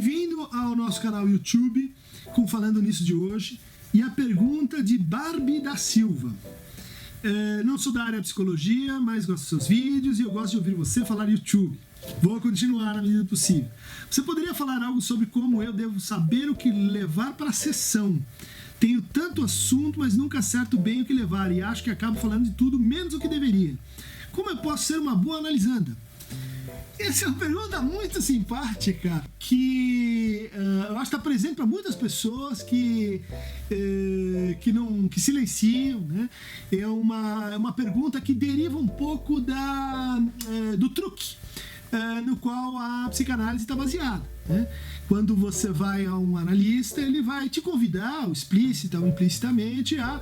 Bem-vindo ao nosso canal YouTube com Falando Nisso de hoje. E a pergunta de Barbie da Silva. Não sou da área de psicologia, mas gosto dos seus vídeos e eu gosto de ouvir você falar YouTube. Vou continuar na medida do possível. Você poderia falar algo sobre como eu devo saber o que levar para a sessão? Tenho tanto assunto, mas nunca acerto bem o que levar e acho que acabo falando de tudo menos o que deveria. Como eu posso ser uma boa analisanda? Essa é uma pergunta muito simpática que eu acho que está presente para muitas pessoas que silenciam, né? É uma pergunta que deriva um pouco do truque no qual a psicanálise está baseada, né? Quando você vai a um analista, ele vai te convidar, explícita ou implicitamente, a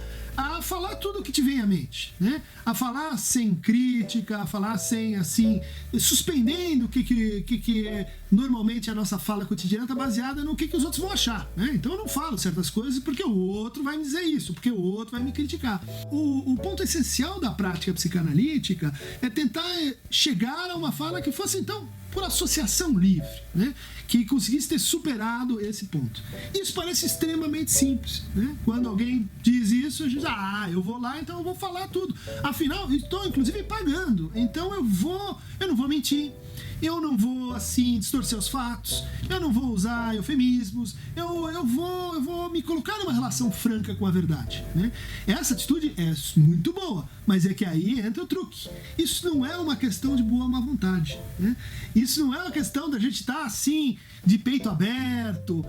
falar tudo o que te vem à mente, né? A falar sem crítica, a falar sem, assim, suspendendo o que normalmente a nossa fala cotidiana está baseada no que os outros vão achar, né? Então eu não falo certas coisas porque o outro vai me dizer isso, porque o outro vai me criticar. O ponto essencial da prática psicanalítica é tentar chegar a uma fala que fosse, então, por associação livre, né? Que conseguisse ter superado esse ponto. Isso parece extremamente simples, né? Quando alguém diz isso, a gente diz, eu vou lá, então eu vou falar tudo. Afinal, estou inclusive pagando, então eu não vou mentir, eu não vou, assim, distorcer os fatos, eu não vou usar eufemismos, eu vou me colocar numa relação franca com a verdade, né? Essa atitude é muito boa, mas é que aí entra o truque. Isso não é uma questão de boa ou má vontade, né? Isso não é uma questão da gente estar, assim, de peito aberto.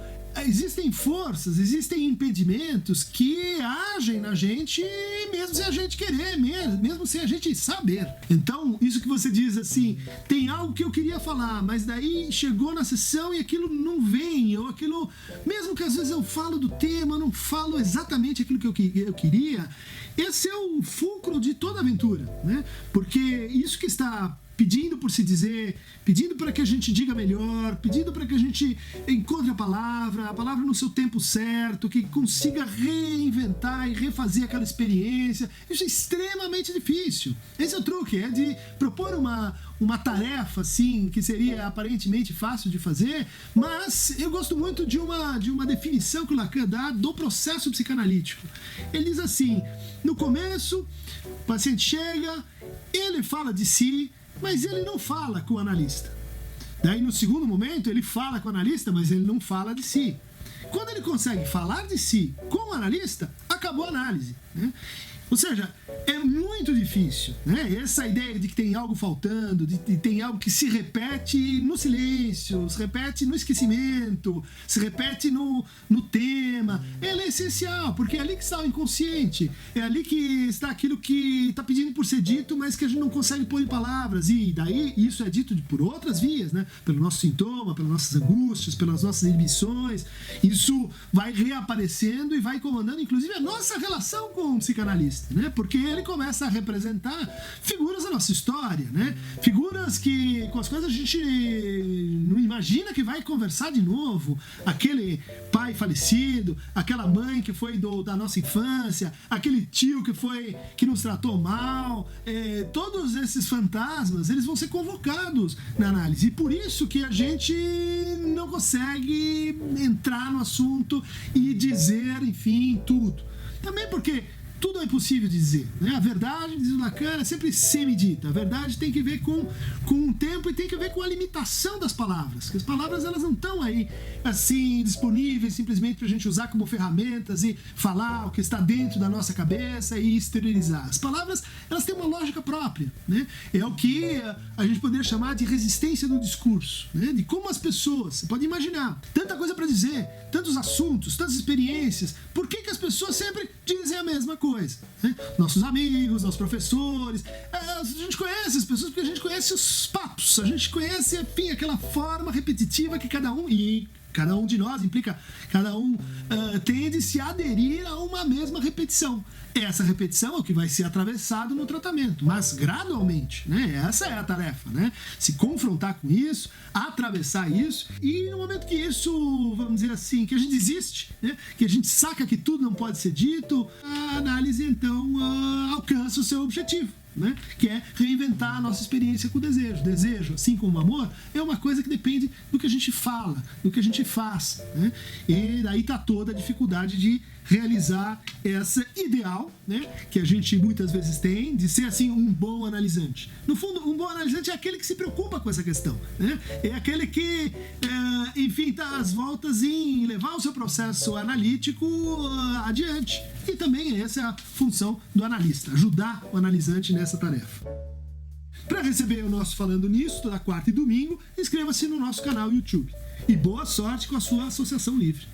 Existem forças, existem impedimentos que agem na gente mesmo sem a gente querer, mesmo sem a gente saber. Então, isso que você diz assim, tem algo que eu queria falar, mas daí chegou na sessão e aquilo não vem, ou aquilo, mesmo que às vezes eu falo do tema, eu não falo exatamente aquilo que eu queria, esse é o fulcro de toda aventura, né? Porque isso que está pedindo por se dizer, pedindo para que a gente diga melhor, pedindo para que a gente encontre a palavra no seu tempo certo, que consiga reinventar e refazer aquela experiência. Isso é extremamente difícil. Esse é o truque, é de propor uma tarefa, assim, que seria aparentemente fácil de fazer, mas eu gosto muito de uma definição que o Lacan dá do processo psicanalítico. Ele diz assim, no começo, o paciente chega, ele fala de si, mas ele não fala com o analista. Daí, no segundo momento, ele fala com o analista, mas ele não fala de si. Quando ele consegue falar de si com o analista, acabou a análise, né? Ou seja, é muito difícil, né? Essa ideia de que tem algo faltando, de tem algo que se repete no silêncio, se repete no esquecimento, se repete no tema. Ela é essencial, porque é ali que está o inconsciente, é ali que está aquilo que está pedindo por ser dito, mas que a gente não consegue pôr em palavras. E daí isso é dito por outras vias, né? Pelo nosso sintoma, pelas nossas angústias, pelas nossas inibições. Isso vai reaparecendo e vai comandando, inclusive, a nossa relação com o psicanalista, né? Porque ele começa a representar figuras da nossa história, né? Figuras com as quais a gente não imagina que vai conversar de novo. Aquele pai falecido, aquela mãe que foi da nossa infância, aquele tio que nos tratou mal, todos esses fantasmas, eles vão ser convocados na análise. E por isso que a gente não consegue entrar no assunto e dizer, enfim, tudo. Também porque tudo é impossível de dizer, né? A verdade, diz o Lacan, é sempre semidita. A verdade tem que ver com o tempo e tem que ver com a limitação das palavras. As palavras, elas não estão aí, assim, disponíveis simplesmente para a gente usar como ferramentas e falar o que está dentro da nossa cabeça e exteriorizar. As palavras, elas têm uma lógica própria, né? É o que a gente poderia chamar de resistência do discurso, né? De como as pessoas, você pode imaginar, tanta coisa para dizer, tantos assuntos, tantas experiências, por que as pessoas sempre dizem a mesma coisa? Né? Nossos amigos, nossos professores, a gente conhece as pessoas porque a gente conhece os papos, a gente conhece, enfim, aquela forma repetitiva que cada um de nós implica, cada um tende a se aderir a uma mesma repetição. Essa repetição é o que vai ser atravessado no tratamento, mas gradualmente, né? Essa é a tarefa, né? Se confrontar com isso, atravessar isso, e no momento que isso, vamos dizer assim, que a gente desiste, né? Que a gente saca que tudo não pode ser dito, a análise então alcança o seu objetivo, né? Que é reinventar a nossa experiência com o desejo. Desejo, assim como o amor, é uma coisa que depende do que a gente fala, do que a gente faz, né? E daí tá toda a dificuldade de realizar essa ideal, né, que a gente muitas vezes tem, de ser assim um bom analisante. No fundo, um bom analisante é aquele que se preocupa com essa questão, né? É aquele que, enfim, dá as voltas em levar o seu processo analítico adiante. E também essa é a função do analista, ajudar o analisante nessa tarefa. Para receber o nosso Falando Nisso, toda quarta e domingo, inscreva-se no nosso canal YouTube. E boa sorte com a sua associação livre.